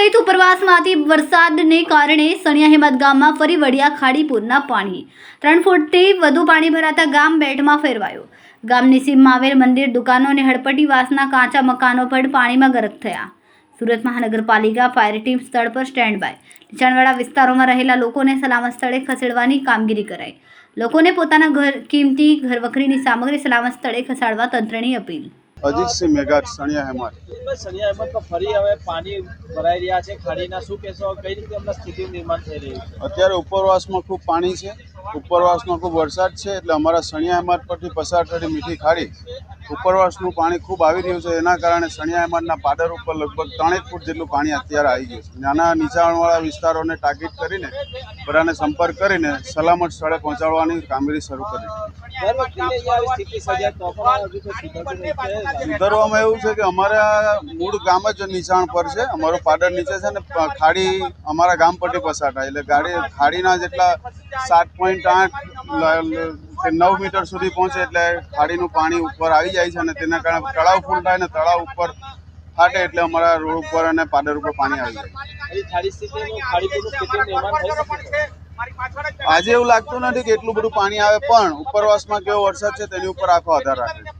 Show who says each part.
Speaker 1: સહિત ઉપરવાસમાંથી વરસાદને કારણે સણિયા હેમત ગામમાં ફરી વળ્યા ખાડીપુરના પાણી 3 ફૂટથી વધુ પાણી ભરાતા ગામ બેટમાં ફેરવાયું। ગામની સીમમાં આવેલ મંદિર, દુકાનો અને હડપટીવાસના કાચા મકાનો પણ પાણીમાં ગરક થયા। સુરત મહાનગરપાલિકા ફાયર ટીમ સ્થળ પર સ્ટેન્ડ બાય। નીચાણવાળા વિસ્તારોમાં રહેલા લોકોને સલામત સ્થળે ખસેડવાની કામગીરી કરાઈ। લોકોને પોતાના કિંમતી ઘરવખરીની સામગ્રી સલામત સ્થળે ખસેડવા તંત્રની અપીલ।
Speaker 2: અજીત સિંહ મેઘાટ, સણિયા હેમત।
Speaker 3: સણિયા હેમતમાં ફરી હવે પાણી ભરાઈ રહ્યા છે ખાડીના, શું કહેશો? કઈ રીતે હમણાં સ્થિતિ નિર્માણ થઈ રહી છે?
Speaker 2: અત્યારે ઉપરવાસમાં ખૂબ પાણી છે, ઉપરવાસમાં ખૂબ વરસાદ છે, એટલે અમારા સણિયા હેમત પરથી પસાર થતી મીઠી ખાડી ઉપરવાસનું પાણી ખૂબ આવી રહ્યું છે। એના કારણે સણિયા હેમતના પાદર ઉપર લગભગ 3 ફૂટ જેટલું પાણી અત્યારે આવી ગયું છે। નાના નીચાણવાળા વિસ્તારોને ટાર્ગેટ કરીને બધાને સંપર્ક કરીને સલામત સ્થળે પહોંચાડવાની કામગીરી શરૂ કરી છે। સુધારવામાં એવું છે કે અમારા મૂળ ગામ જ નીચાણ પર છે, અમારું પાદર નીચે છે ને ખાડી અમારા ગામ પરથી પસાર થાય, એટલે ખાડીના જેટલા 7.8 કે 9 મીટર સુધી પહોંચે એટલે ખાડીનું પાણી ઉપર આવી જાય છે અને તેના કારણે તળાવ ફૂલ થાય ને તળાવ ઉપર ફાટે એટલે અમારા રોડ ઉપર અને પાદર ઉપર પાણી આવી જાય। આજે એવું લાગતું નથી કે એટલું બધું પાણી આવે, પણ ઉપરવાસમાં કેવો વરસાદ છે તેની ઉપર આખો આધાર રાખે છે।